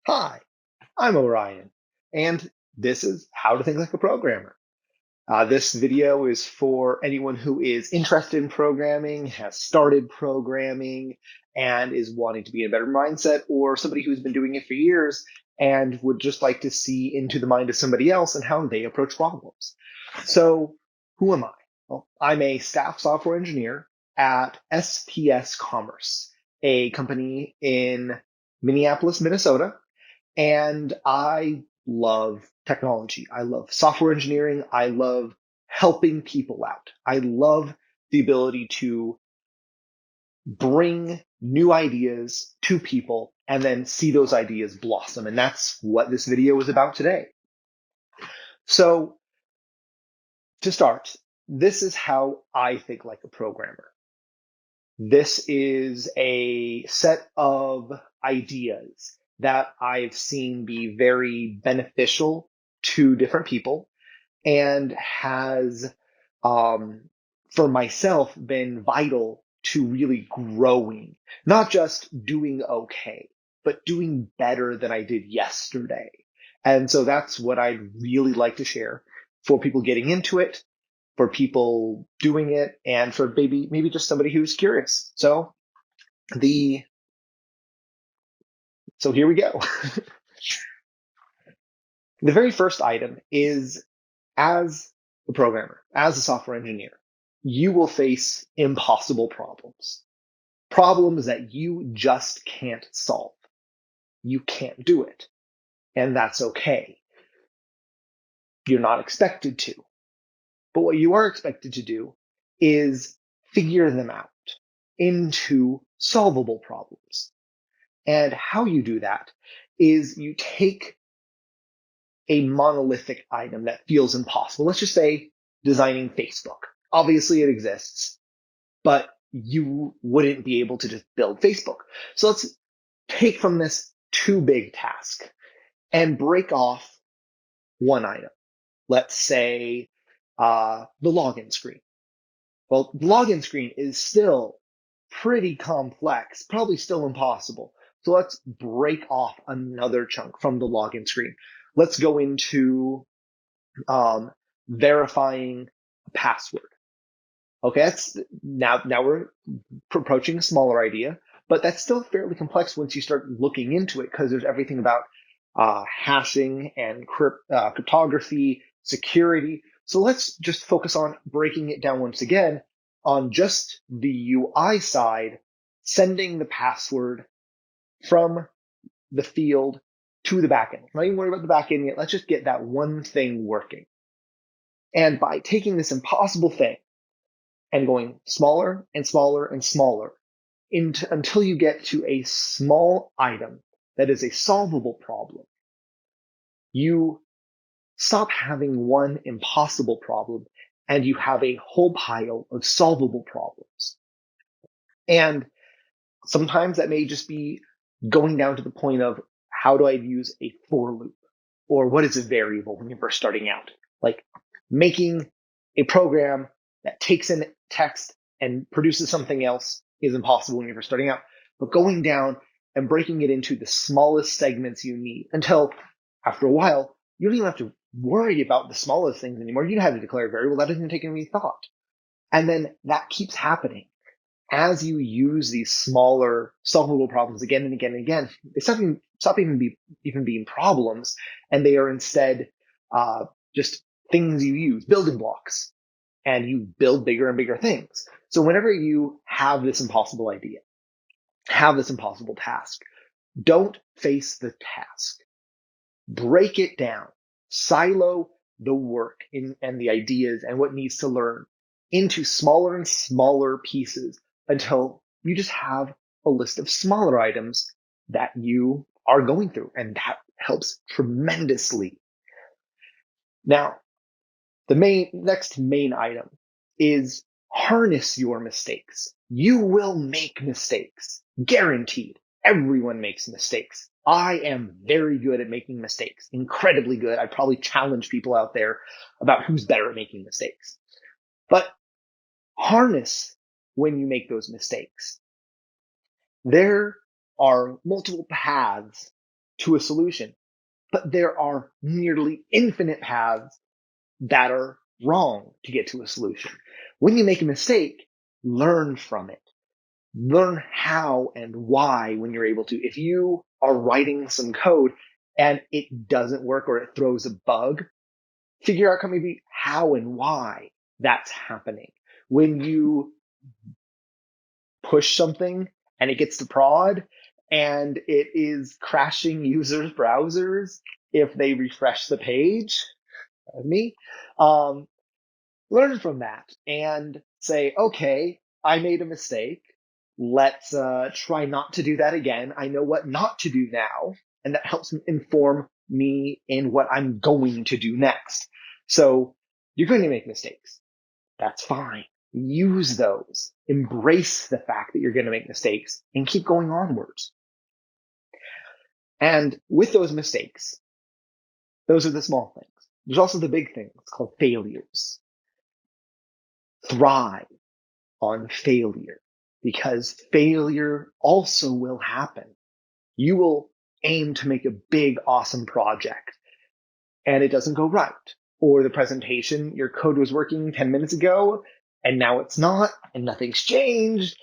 Hi, I'm Orion, and this is How to Think Like a Programmer. This video is for anyone who is interested in programming, has started programming, and is wanting to be in a better mindset, or somebody who's been doing it for years and would just like to see into the mind of somebody else and how they approach problems. So, who am I? Well, I'm a staff software engineer at SPS Commerce, a company in Minneapolis, Minnesota, and I love technology. I love software engineering. I love helping people out. I love the ability to bring new ideas to people and then see those ideas blossom. And that's what this video is about today. So to start, this is how I think like a programmer. This is a set of ideas that I've seen be very beneficial to different people and has, um, for myself, been vital to really growing, not just doing okay, but doing better than I did yesterday. And so that's what I'd really like to share for people getting into it, for people doing it, and for maybe just somebody who's curious. The so here we go. The very first item is, as a programmer, as a software engineer, you will face impossible problems. Problems that you just can't solve. You can't do it. And that's okay. You're not expected to. But what you are expected to do is figure them out into solvable problems. And how you do that is you take a monolithic item that feels impossible. Let's just say designing Facebook. Obviously it exists, but you wouldn't be able to just build Facebook. So let's take from this too big task and break off one item. Let's say the login screen. Well, the login screen is still pretty complex, probably still impossible. So let's break off another chunk from the login screen. Let's go into um, verifying a password. Okay, that's now we're approaching a smaller idea, but that's still fairly complex once you start looking into it because there's everything about hashing and cryptography, security. So let's just focus on breaking it down once again on just the UI side, sending the password from the field to the backend. Not even worry about the backend yet. Let's just get that one thing working. And by taking this impossible thing and going smaller and smaller and smaller until you get to a small item that is a solvable problem, you stop having one impossible problem and you have a whole pile of solvable problems. And sometimes that may just be going down to the point of, how do I use a for loop? Or what is a variable when you're first starting out? Like making a program that takes in text and produces something else is impossible when you're first starting out. But going down and breaking it into the smallest segments you need until after a while, you don't even have to worry about the smallest things anymore. You have to declare a variable that doesn't take any thought. And then that keeps happening as you use these smaller solvable problems again and again and again. They stop even being problems, and they are instead just things you use, building blocks, and you build bigger and bigger things. So whenever you have this impossible idea, have this impossible task, don't face the task. Break it down. Silo the work and the ideas and what needs to learn into smaller and smaller pieces until you just have a list of smaller items that you are going through. And that helps tremendously. Now, the next main item is harness your mistakes. You will make mistakes. Guaranteed. Everyone makes mistakes. I am very good at making mistakes. Incredibly good. I'd probably challenge people out there about who's better at making mistakes. But harness when you make those mistakes. There are multiple paths to a solution, but there are nearly infinite paths that are wrong to get to a solution. When you make a mistake, learn from it. Learn how and why when you're able to. If you are writing some code and it doesn't work or it throws a bug, figure out maybe how and why that's happening. When you push something and it gets to prod and it is crashing users' browsers if they refresh the page, me, learn from that and say, okay, I made a mistake. Let's try not to do that again. I know what not to do now, and that helps inform me in what I'm going to do next. So you're going to make mistakes. That's fine. Use those. Embrace the fact that you're going to make mistakes and keep going onwards. And with those mistakes, those are the small things. There's also the big things called failures. Thrive on failure, because failure also will happen. You will aim to make a big, awesome project and it doesn't go right. Or the presentation, your code was working 10 minutes ago and now it's not, and nothing's changed.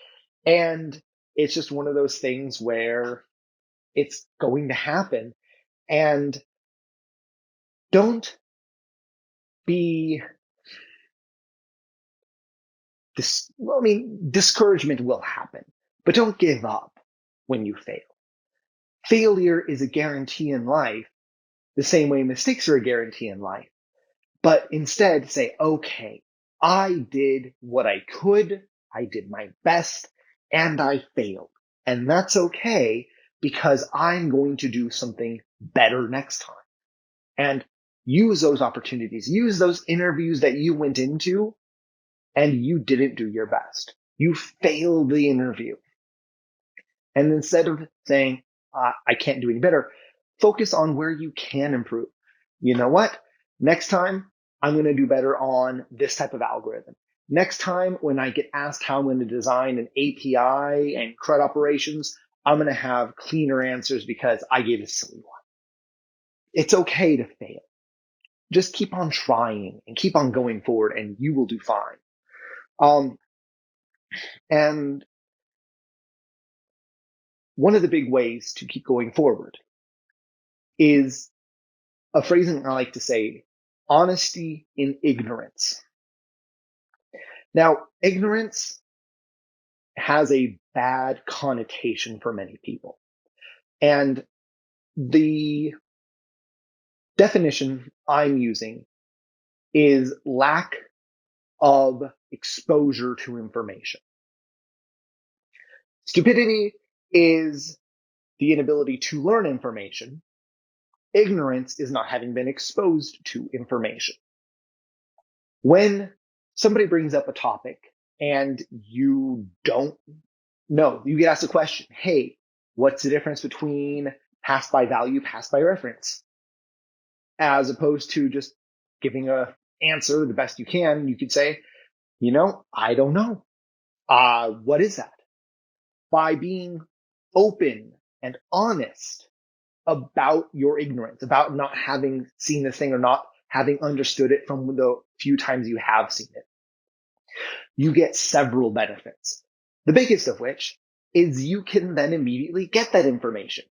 And it's just one of those things where it's going to happen. And don't be discouragement will happen, but don't give up when you fail. Failure is a guarantee in life, the same way mistakes are a guarantee in life. But instead say, okay, I did what I could, I did my best, and I failed. And that's okay, because I'm going to do something better next time. And use those opportunities, use those interviews that you went into and you didn't do your best. You failed the interview. And instead of saying, I can't do any better, focus on where you can improve. You know what? Next time, I'm going to do better on this type of algorithm. Next time, when I get asked how I'm going to design an API and CRUD operations, I'm going to have cleaner answers because I gave a silly one. It's okay to fail. Just keep on trying and keep on going forward and you will do fine. And one of the big ways to keep going forward is a phrasing I like to say, honesty in ignorance. Now, ignorance has a bad connotation for many people. And the definition I'm using is lack of exposure to information. Stupidity is the inability to learn information. Ignorance is not having been exposed to information. When somebody brings up a topic and you don't know, you get asked a question, hey, what's the difference between pass by value, pass by reference? As opposed to just giving a answer the best you can, you could say, I don't know. What is that? By being open and honest about your ignorance, about not having seen this thing or not having understood it from the few times you have seen it, you get several benefits. The biggest of which is you can then immediately get that information.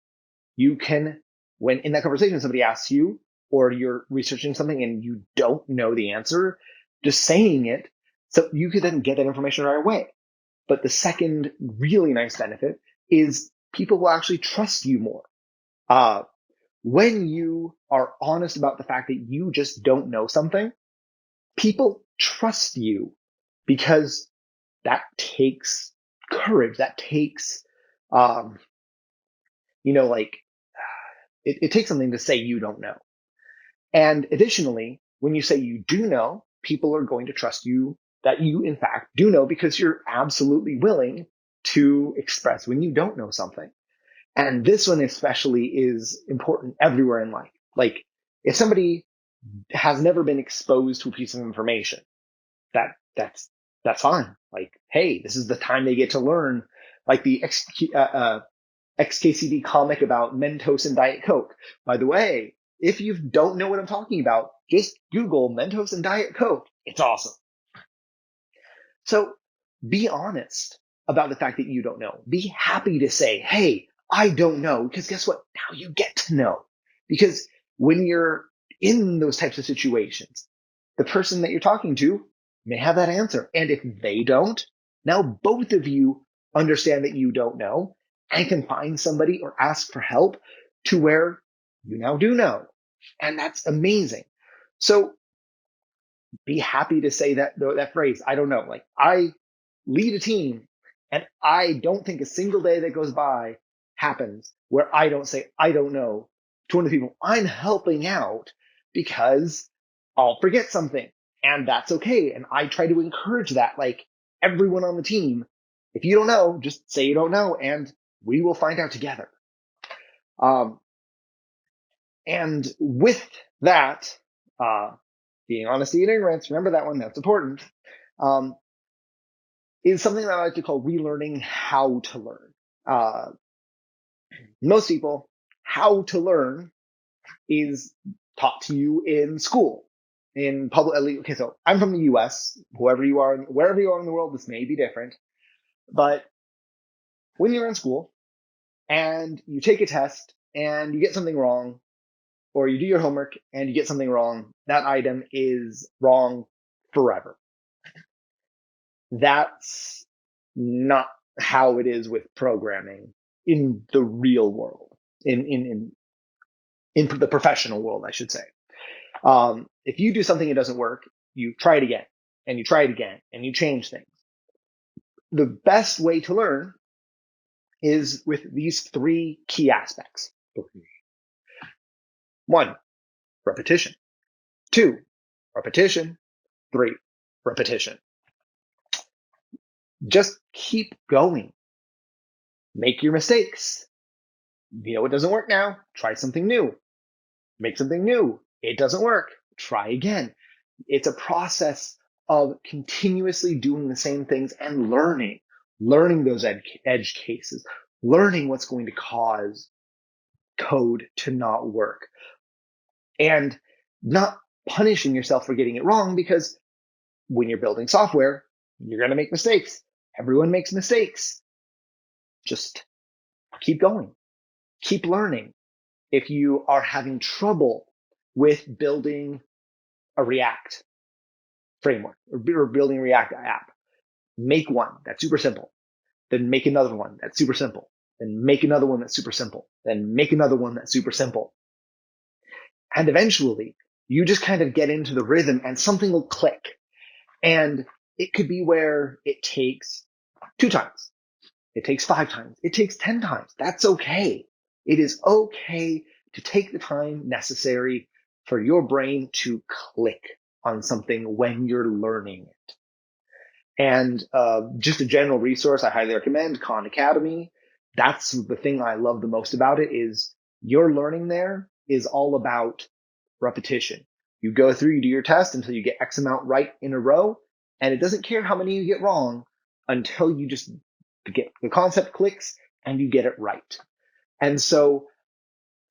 You can, when in that conversation somebody asks you, or you're researching something and you don't know the answer, just saying it, so you could then get that information right away. But the second really nice benefit is people will actually trust you more. When you are honest about the fact that you just don't know something, people trust you because that takes courage. That takes, it takes something to say you don't know. And additionally, when you say you do know, people are going to trust you that you, in fact, do know because you're absolutely willing to express when you don't know something. And this one especially is important everywhere in life. Like, if somebody has never been exposed to a piece of information, that's fine. Like, hey, this is the time they get to learn. Like the XKCD comic about Mentos and Diet Coke. By the way, if you don't know what I'm talking about, just Google Mentos and Diet Coke. It's awesome. So be honest about the fact that you don't know. Be happy to say, hey, I don't know, because guess what? Now you get to know. Because when you're in those types of situations, the person that you're talking to may have that answer. And if they don't, now both of you understand that you don't know and can find somebody or ask for help to where you now do know. And that's amazing. So be happy to say that phrase, I don't know. Like, I lead a team and I don't think a single day that goes by happens where I don't say, I don't know to one of the people I'm helping out, because I'll forget something and that's okay. And I try to encourage that, like, everyone on the team. If you don't know, just say you don't know and we will find out together. And with that, being honesty and ignorance, remember that one, that's important, is something that I like to call relearning how to learn. Most people, how to learn is taught to you in school, in public. Okay, so I'm from the US. Wherever you are in the world, this may be different. But when you're in school and you take a test and you get something wrong, or you do your homework and you get something wrong, that item is wrong forever. That's not how it is with programming in the real world, in the professional world, I should say. If you do something that doesn't work, you try it again, and you try it again, and you change things. The best way to learn is with these three key aspects. 1, repetition. 2, repetition. 3, repetition. Just keep going. Make your mistakes. You know it doesn't work now. Try something new. Make something new. It doesn't work. Try again. It's a process of continuously doing the same things and learning those edge cases, learning what's going to cause code to not work, and not punishing yourself for getting it wrong, because when you're building software, you're going to make mistakes. Everyone makes mistakes. Just keep going. Keep learning. If you are having trouble with building a React framework or building a React app, make one that's super simple. Then make another one that's super simple. Then make another one that's super simple. Then make another one that's super simple. And eventually, you just kind of get into the rhythm and something will click. And it could be where it takes 2 times. It takes 5 times. It takes 10 times. That's okay. It is okay to take the time necessary for your brain to click on something when you're learning it. And just a general resource I highly recommend, Khan Academy. That's the thing I love the most about it, is your learning there is all about repetition. You go through, you do your test until you get X amount right in a row, and it doesn't care how many you get wrong until you just get the concept clicks and you get it right. And so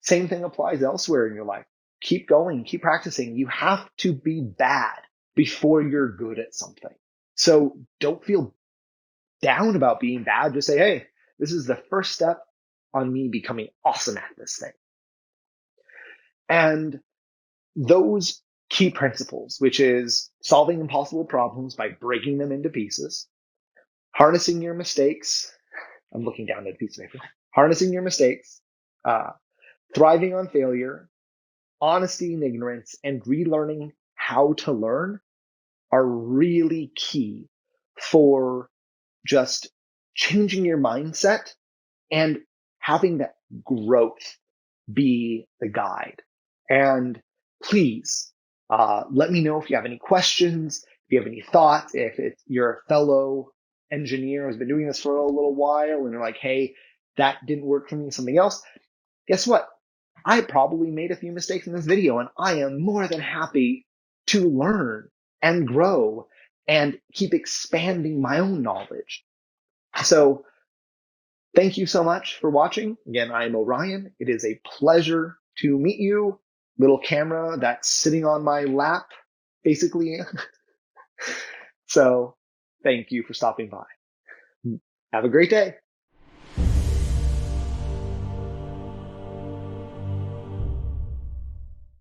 same thing applies elsewhere in your life. Keep going, keep practicing. You have to be bad before you're good at something. So don't feel down about being bad. Just say, hey, this is the first step on me becoming awesome at this thing. And those key principles, which is solving impossible problems by breaking them into pieces, harnessing your mistakes. I'm looking down at a piece of paper. Harnessing your mistakes, thriving on failure, honesty and ignorance, and relearning how to learn are really key for just changing your mindset and having that growth be the guide. And please let me know if you have any questions, if you have any thoughts, if you're a fellow engineer who's been doing this for a little while and you're like, hey, that didn't work for me, something else. Guess what? I probably made a few mistakes in this video, and I am more than happy to learn and grow and keep expanding my own knowledge. So Thank you so much for watching. Again, I am Orion. It is a pleasure to meet you. Little camera that's sitting on my lap, basically. So thank you for stopping by. Have a great day.